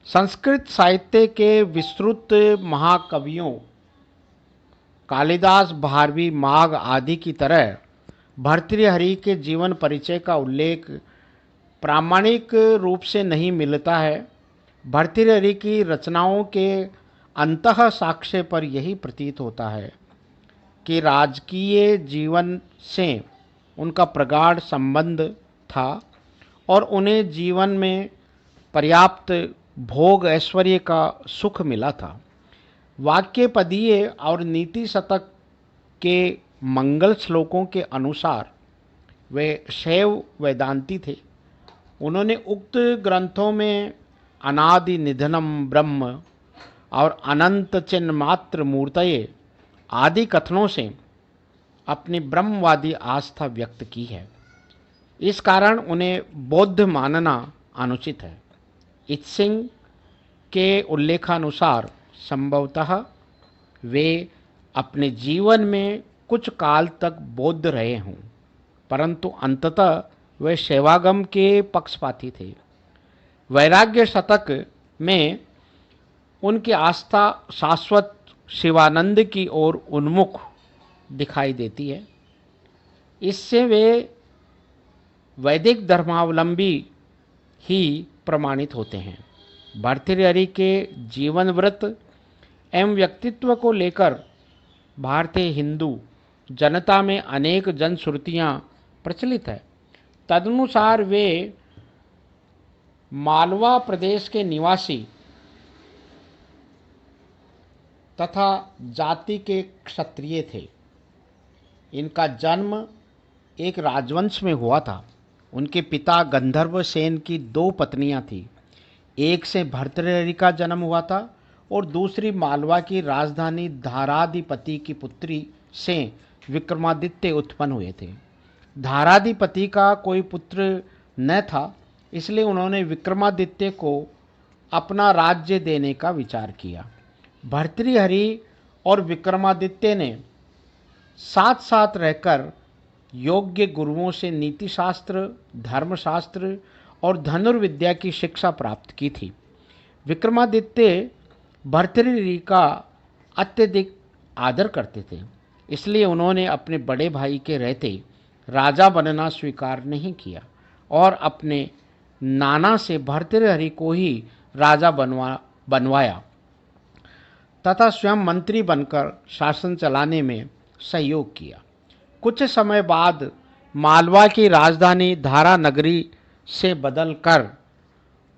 संस्कृत साहित्य के विस्तृत महाकवियों कालिदास, भारवी, माघ आदि की तरह भर्तृहरि के जीवन परिचय का उल्लेख प्रामाणिक रूप से नहीं मिलता है। भर्तृहरि की रचनाओं के अंतः साक्ष्य पर यही प्रतीत होता है कि राजकीय जीवन से उनका प्रगाढ़ संबंध था और उन्हें जीवन में पर्याप्त भोग ऐश्वर्य का सुख मिला था। वाक्य पदीय और नीति शतक के मंगल श्लोकों के अनुसार वे शैव वेदांती थे। उन्होंने उक्त ग्रंथों में अनादि निधनम ब्रह्म और अनंत चिन्ह मात्र मूर्तये आदि कथनों से अपनी ब्रह्मवादी आस्था व्यक्त की है। इस कारण उन्हें बौद्ध मानना अनुचित है। इत्सिंग के उल्लेखानुसार संभवतः वे अपने जीवन में कुछ काल तक बौद्ध रहे हों, परंतु अंततः वे शैवागम के पक्षपाती थे। वैराग्य शतक में उनकी आस्था शाश्वत शिवानंद की ओर उन्मुख दिखाई देती है। इससे वे वैदिक धर्मावलंबी ही प्रमाणित होते हैं। भर्तृहरि के जीवन व्रत एवं व्यक्तित्व को लेकर भारतीय हिंदू जनता में अनेक जनश्रुतियाँ प्रचलित है। तदनुसार वे मालवा प्रदेश के निवासी तथा जाति के क्षत्रिय थे। इनका जन्म एक राजवंश में हुआ था। उनके पिता गंधर्व सेन की दो पत्नियां थीं। एक से भर्तृहरि का जन्म हुआ था और दूसरी मालवा की राजधानी धाराधिपति की पुत्री से विक्रमादित्य उत्पन्न हुए थे। धाराधिपति का कोई पुत्र न था, इसलिए उन्होंने विक्रमादित्य को अपना राज्य देने का विचार किया। भर्तृहरि और विक्रमादित्य ने साथ साथ रहकर योग्य गुरुओं से नीतिशास्त्र, धर्मशास्त्र और धनुर्विद्या की शिक्षा प्राप्त की थी। विक्रमादित्य भर्तृहरि का अत्यधिक आदर करते थे, इसलिए उन्होंने अपने बड़े भाई के रहते राजा बनना स्वीकार नहीं किया और अपने नाना से भर्तृहरि को ही राजा बनवाया तथा स्वयं मंत्री बनकर शासन चलाने में सहयोग किया। कुछ समय बाद मालवा की राजधानी धारा नगरी से बदलकर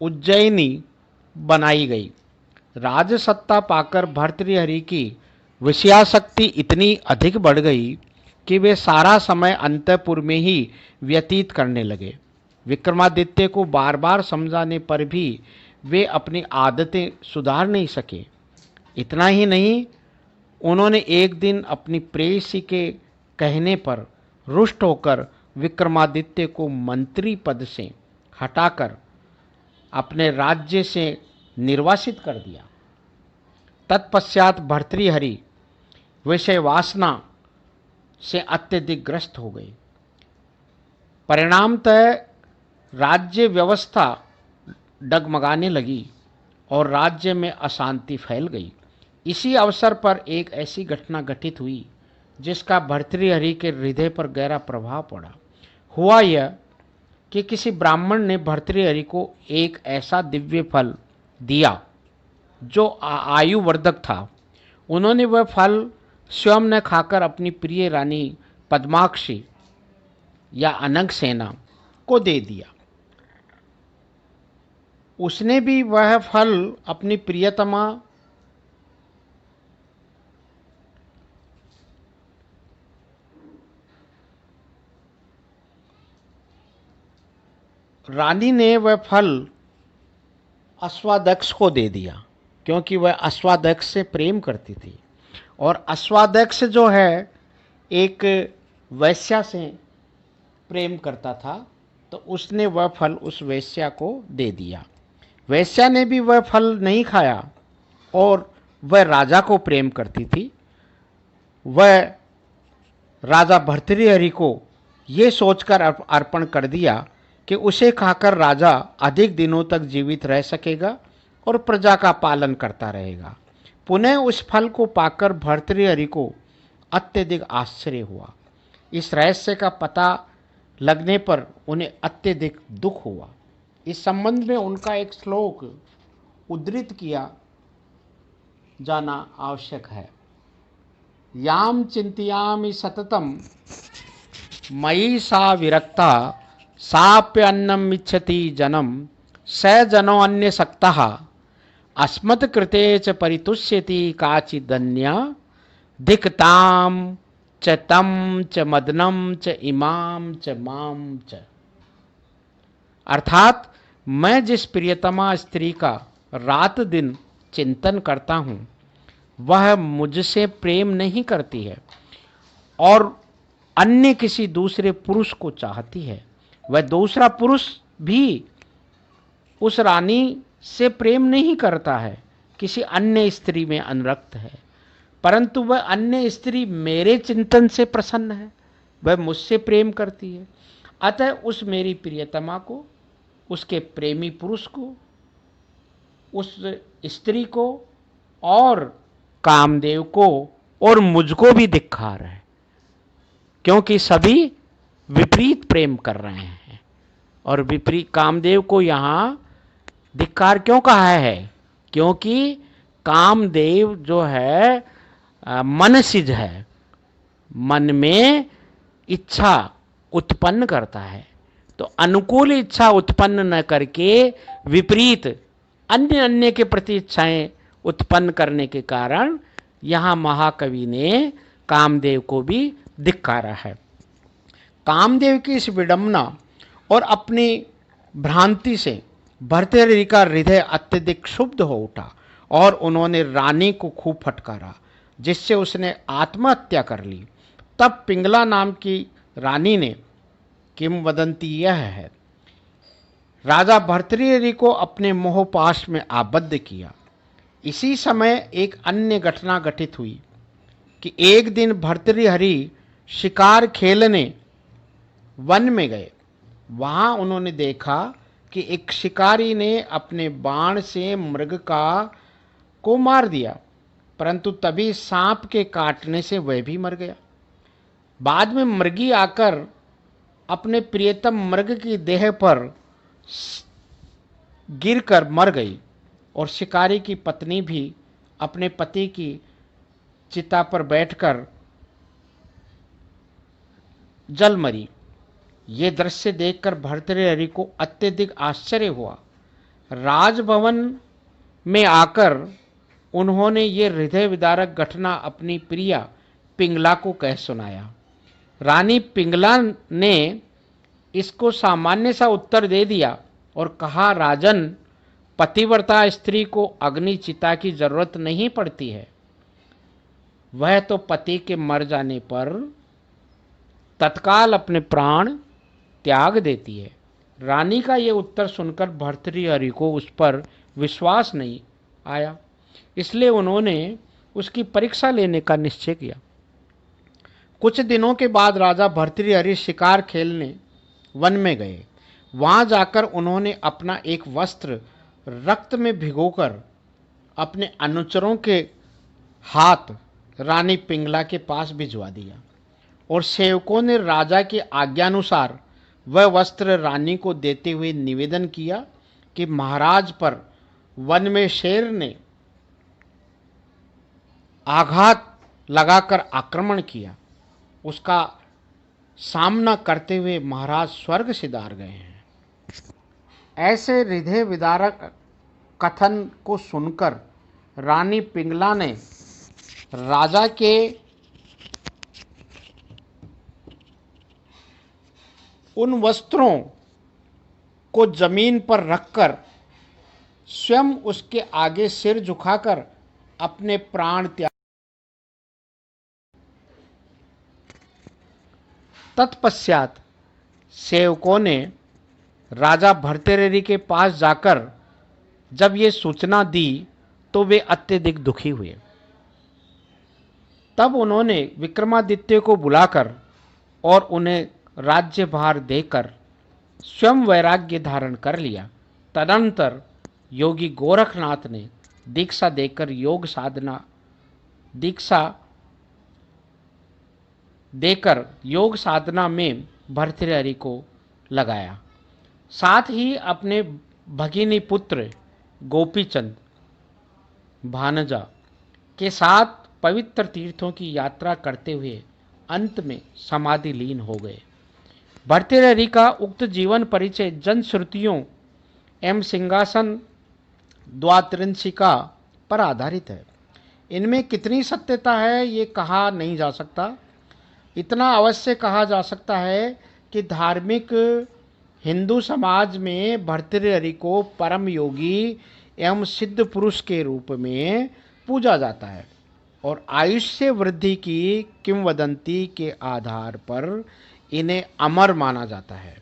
उज्जैनी बनाई गई। राजसत्ता पाकर भर्तृहरि की विषयासक्ति इतनी अधिक बढ़ गई कि वे सारा समय अंतःपुर में ही व्यतीत करने लगे। विक्रमादित्य को बार बार समझाने पर भी वे अपनी आदतें सुधार नहीं सके। इतना ही नहीं, उन्होंने एक दिन अपनी प्रेयसी के कहने पर रुष्ट होकर विक्रमादित्य को मंत्री पद से हटाकर अपने राज्य से निर्वासित कर दिया। तत्पश्चात भर्तृहरि विषय वासना से अत्यधिक ग्रस्त हो गए। परिणामतः राज्य व्यवस्था डगमगाने लगी और राज्य में अशांति फैल गई। इसी अवसर पर एक ऐसी घटना घटित हुई जिसका भर्तृहरि के हृदय पर गहरा प्रभाव पड़ा। हुआ यह कि किसी ब्राह्मण ने भर्तृहरि को एक ऐसा दिव्य फल दिया जो आयुवर्धक था। उन्होंने वह फल स्वयं न खाकर अपनी प्रिय रानी पद्माक्षी या अनंगसेना को दे दिया। उसने भी वह फल अपनी प्रियतमा रानी ने वह फल अश्वादक्ष को दे दिया, क्योंकि वह अश्वादक्ष से प्रेम करती थी और अश्वादक्ष जो है एक वैश्या से प्रेम करता था, तो उसने वह फल उस वैश्या को दे दिया। वैश्या ने भी वह फल नहीं खाया और वह राजा को प्रेम करती थी। वह राजा भर्तृहरि को ये सोचकर अर्पण कर दिया कि उसे खाकर राजा अधिक दिनों तक जीवित रह सकेगा और प्रजा का पालन करता रहेगा। पुनः उस फल को पाकर भर्तृहरि को अत्यधिक आश्चर्य हुआ। इस रहस्य का पता लगने पर उन्हें अत्यधिक दुख हुआ। इस संबंध में उनका एक श्लोक उद्धृत किया जाना आवश्यक है। याम चिंतयामि सततम मयि सा विरक्ता साप्यन्नम इच्छति जनम स जनो अन्य सक्तः अस्मत् कृते च परितुष्यति काचिदन्या धिक्ताम च तम च मदनम च इमाम च माम च। अर्थात मैं जिस प्रियतमा स्त्री का रात दिन चिंतन करता हूँ वह मुझसे प्रेम नहीं करती है और अन्य किसी दूसरे पुरुष को चाहती है। वह दूसरा पुरुष भी उस रानी से प्रेम नहीं करता है, किसी अन्य स्त्री में अनुरक्त है, परंतु वह अन्य स्त्री मेरे चिंतन से प्रसन्न है, वह मुझसे प्रेम करती है। अतः उस मेरी प्रियतमा को, उसके प्रेमी पुरुष को, उस स्त्री को और कामदेव को और मुझको भी धिक्कार है, क्योंकि सभी विपरीत प्रेम कर रहे हैं। और विपरीत कामदेव को यहाँ धिक्कार क्यों कहा है? क्योंकि कामदेव जो है मनसिज है, मन में इच्छा उत्पन्न करता है। तो अनुकूल इच्छा उत्पन्न न करके विपरीत अन्य के प्रति इच्छाएं उत्पन्न करने के कारण यहाँ महाकवि ने कामदेव को भी धिक्कारा है। कामदेव की इस विडंबना और अपनी भ्रांति से भर्तृहरि का हृदय अत्यधिक क्षुब्ध हो उठा और उन्होंने रानी को खूब फटकारा, जिससे उसने आत्महत्या कर ली। तब पिंगला नाम की रानी ने, किंवदंती यह है, राजा भर्तृहरि को अपने मोहपाश में आबद्ध किया। इसी समय एक अन्य घटना घटित हुई कि एक दिन भर्तृहरि शिकार खेलने वन में गए। वहां उन्होंने देखा कि एक शिकारी ने अपने बाण से मृग को मार दिया, परंतु तभी सांप के काटने से वह भी मर गया। बाद में मृगी आकर अपने प्रियतम मृग की देह पर गिरकर मर गई और शिकारी की पत्नी भी अपने पति की चिता पर बैठकर जल मरी। ये दृश्य देखकर भर्तृहरि को अत्यधिक आश्चर्य हुआ। राजभवन में आकर उन्होंने ये हृदय विदारक घटना अपनी प्रिया पिंगला को कह सुनाया। रानी पिंगला ने इसको सामान्य सा उत्तर दे दिया और कहा, राजन, पतिव्रता स्त्री को अग्नि चिता की जरूरत नहीं पड़ती है, वह तो पति के मर जाने पर तत्काल अपने प्राण त्याग देती है। रानी का ये उत्तर सुनकर भर्तृहरि को उस पर विश्वास नहीं आया, इसलिए उन्होंने उसकी परीक्षा लेने का निश्चय किया। कुछ दिनों के बाद राजा भर्तृहरि शिकार खेलने वन में गए। वहां जाकर उन्होंने अपना एक वस्त्र रक्त में भिगोकर अपने अनुचरों के हाथ रानी पिंगला के पास भिजवा दिया और सेवकों ने राजा की आज्ञानुसार वह वस्त्र रानी को देते हुए निवेदन किया कि महाराज पर वन में शेर ने आघात लगाकर आक्रमण किया, उसका सामना करते हुए महाराज स्वर्ग सिधार गए हैं। ऐसे हृदय विदारक कथन को सुनकर रानी पिंगला ने राजा के उन वस्त्रों को जमीन पर रखकर स्वयं उसके आगे सिर झुकाकर अपने प्राण त्याग। तत्पश्चात सेवकों ने राजा भर्तृहरि के पास जाकर जब ये सूचना दी तो वे अत्यधिक दुखी हुए। तब उन्होंने विक्रमादित्य को बुलाकर और उन्हें राज्यभार देकर स्वयं वैराग्य धारण कर लिया। तदनंतर योगी गोरखनाथ ने दीक्षा देकर योग साधना में भर्तृहरि को लगाया। साथ ही अपने भगिनी पुत्र गोपीचंद भानजा के साथ पवित्र तीर्थों की यात्रा करते हुए अंत में समाधि लीन हो गए। भर्तृहरि का उक्त जीवन परिचय जन श्रुतियों एवं सिंहासन द्वात्रिंशिका पर आधारित है। इनमें कितनी सत्यता है ये कहा नहीं जा सकता। इतना अवश्य कहा जा सकता है कि धार्मिक हिंदू समाज में भर्तृहरि को परम योगी एवं सिद्ध पुरुष के रूप में पूजा जाता है और आयुष्य वृद्धि की किंवदंती के आधार पर इन्हें अमर माना जाता है।